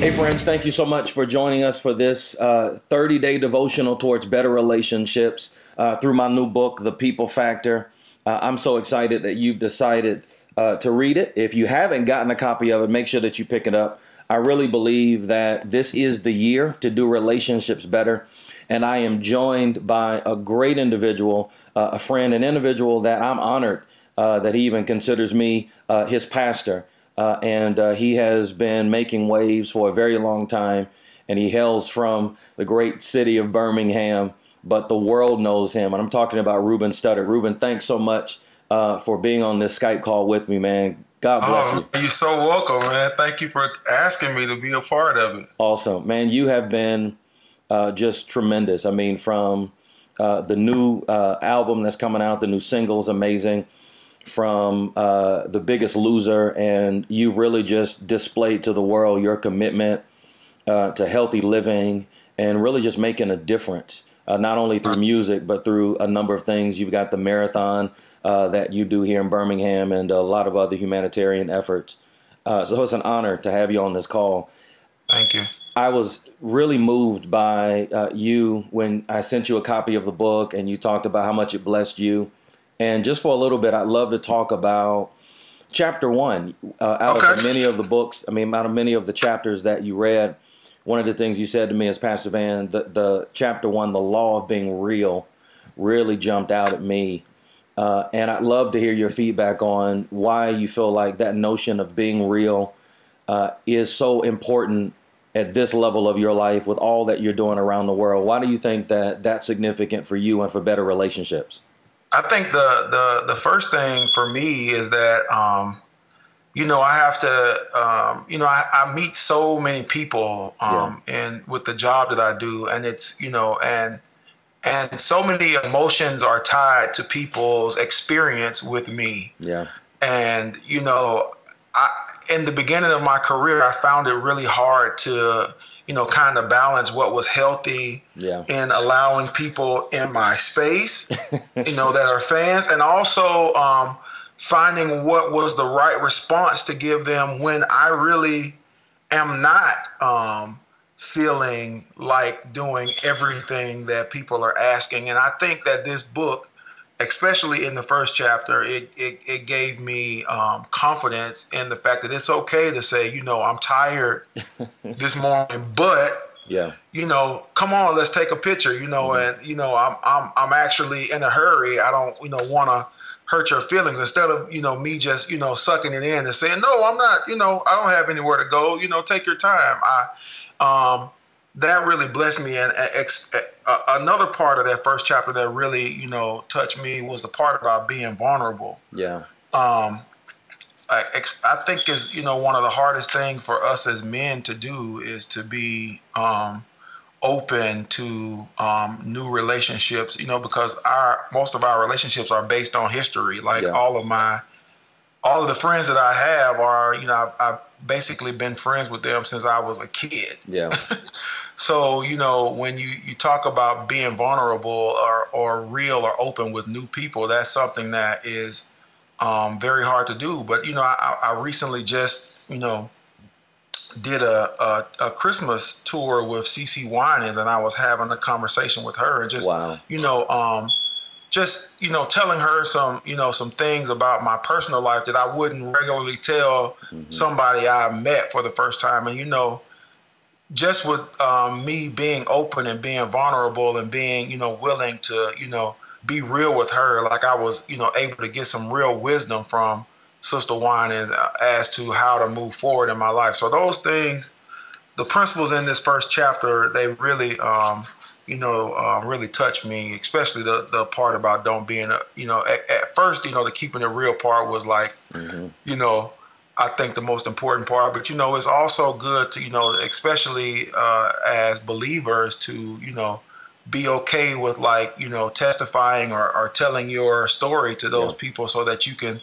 Hey friends, thank you so much for joining us for this 30-day devotional towards better relationships through my new book, The People Factor. I'm so excited that you've decided to read it. If you haven't gotten a copy of it, make sure that you pick it up. I really believe that this is the year to do relationships better. And I am joined by a great individual, a friend, an individual that I'm honored that he even considers me his pastor. And he has been making waves for a very long time, and he hails from the great city of Birmingham, but the world knows him. And I'm talking about Ruben Studdard. Ruben, thanks so much for being on this Skype call with me, man. God bless you. You're so welcome, man. Thank you for asking me to be a part of it. Awesome, man. You have been just tremendous. I mean, from the new album that's coming out, the new single's amazing. From The Biggest Loser, and you've really just displayed to the world your commitment to healthy living and really just making a difference, not only through music, but through a number of things. You've got the marathon that you do here in Birmingham and a lot of other humanitarian efforts. So it's an honor to have you on this call. Thank you. I was really moved by you when I sent you a copy of the book and you talked about how much it blessed you. And just for a little bit, I'd love to talk about chapter 1 out of many of the books. I mean, out of many of the chapters that you read. One of the things you said to me as Pastor Van, the chapter 1, the law of being real, really jumped out at me. And I'd love to hear your feedback on why you feel like that notion of being real is so important at this level of your life with all that you're doing around the world. Why do you think that that's significant for you and for better relationships? I think the first thing for me is that, I have to, I meet so many people and with the job that I do, and it's, and so many emotions are tied to people's experience with me. Yeah. And, in the beginning of my career, I found it really hard to, kind of balance what was healthy in allowing people in my space, that are fans, and also finding what was the right response to give them when I really am not feeling like doing everything that people are asking. And I think that this book, especially in the first chapter, it gave me confidence in the fact that it's okay to say, I'm tired this morning, but come on, let's take a picture, and I'm actually in a hurry. I don't want to hurt your feelings, instead of me just sucking it in and saying, no, I'm not, I don't have anywhere to go, take your time. That really blessed me. And another part of that first chapter that really, touched me was the part about being vulnerable. Yeah. I think is, one of the hardest things for us as men to do is to be open to new relationships, because most of our relationships are based on history. Like all of the friends that I have are, I've basically been friends with them since I was a kid. Yeah. So, when you talk about being vulnerable or real or open with new people, that's something that is very hard to do. But, I recently just, did a Christmas tour with CC Winans, and I was having a conversation with her and just, telling her some things about my personal life that I wouldn't regularly tell somebody I met for the first time. And, just with me being open and being vulnerable and being, willing to, be real with her, like I was, able to get some real wisdom from Sister Winans as to how to move forward in my life. So those things, the principles in this first chapter, they really, really touched me, especially the part about don't being, at first, the keeping it real part was like, I think the most important part, but, it's also good to, especially as believers to, be okay with like, testifying or telling your story to those people so that you can,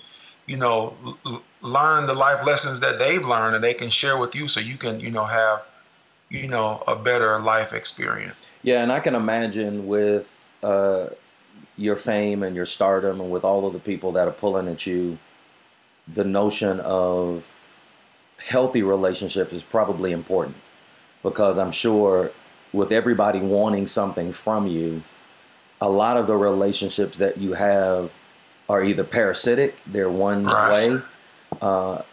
learn the life lessons that they've learned and they can share with you so you can, have, a better life experience. Yeah. And I can imagine with your fame and your stardom and with all of the people that are pulling at you, the notion of healthy relationships is probably important. because I'm sure with everybody wanting something from you, a lot of the relationships that you have are either parasitic, they're one way,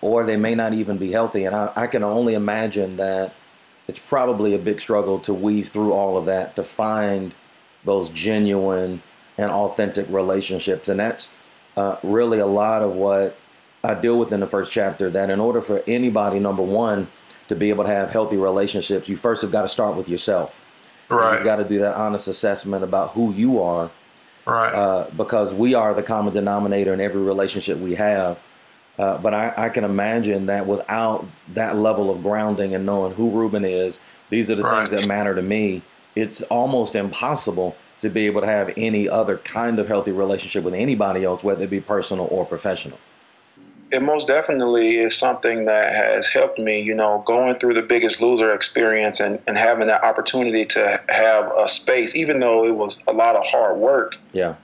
or they may not even be healthy. And I can only imagine that it's probably a big struggle to weave through all of that to find those genuine and authentic relationships. And that's really a lot of what I deal with in the first chapter, that in order for anybody, number one, to be able to have healthy relationships, you first have got to start with yourself. Right. You've got to do that honest assessment about who you are. Right. Because we are the common denominator in every relationship we have. But I can imagine that without that level of grounding and knowing who Ruben is, these are the things that matter to me, it's almost impossible to be able to have any other kind of healthy relationship with anybody else, whether it be personal or professional. It most definitely is something that has helped me, you know, going through the Biggest Loser experience and having that opportunity to have a space, even though it was a lot of hard work. Yeah.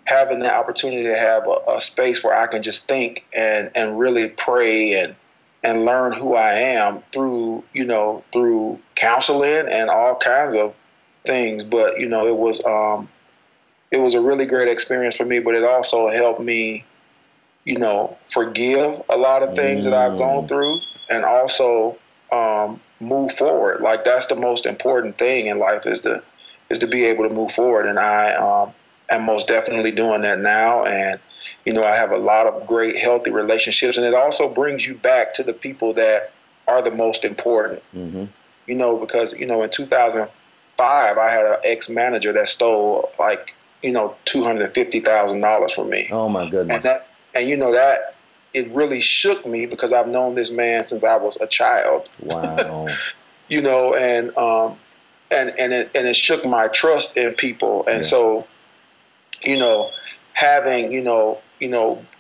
Having the opportunity to have a space where I can just think and really pray and learn who I am through, you know, through counseling and all kinds of things. But, you know, it was a really great experience for me, but it also helped me, you know, forgive a lot of things that I've gone through, and also move forward. Like, that's the most important thing in life, is to be able to move forward. And I am most definitely doing that now. And, you know, I have a lot of great, healthy relationships, and it also brings you back to the people that are the most important. You know, because, you know, in 2005, I had an ex-manager that stole, like, you know, $250,000 from me. Oh my goodness. And you know, that it really shook me, because I've known this man since I was a child. Wow. You know, and it shook my trust in people. And so, you know, having, you know,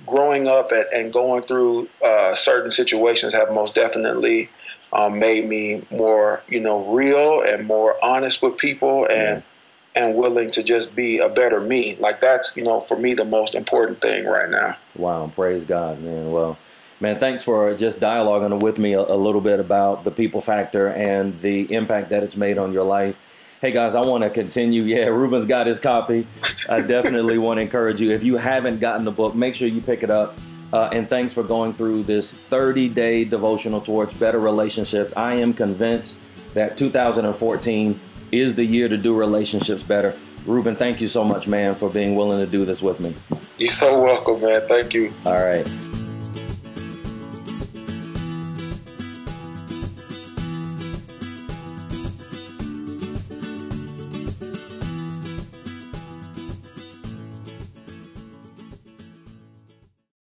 growing up and going through certain situations have most definitely made me more, you know, real and more honest with people, and willing to just be a better me. Like, that's, you know, for me, the most important thing right now. Wow. Praise God, man. Well, man, thanks for just dialoguing with me a little bit about the people factor and the impact that it's made on your life. Hey, guys, I want to continue. Yeah, Ruben's got his copy. I definitely want to encourage you. If you haven't gotten the book, make sure you pick it up. And thanks for going through this 30-day devotional towards better relationships. I am convinced that 2014 is the year to do relationships better. Ruben, thank you so much, man, for being willing to do this with me. You're so welcome, man. Thank you. All right.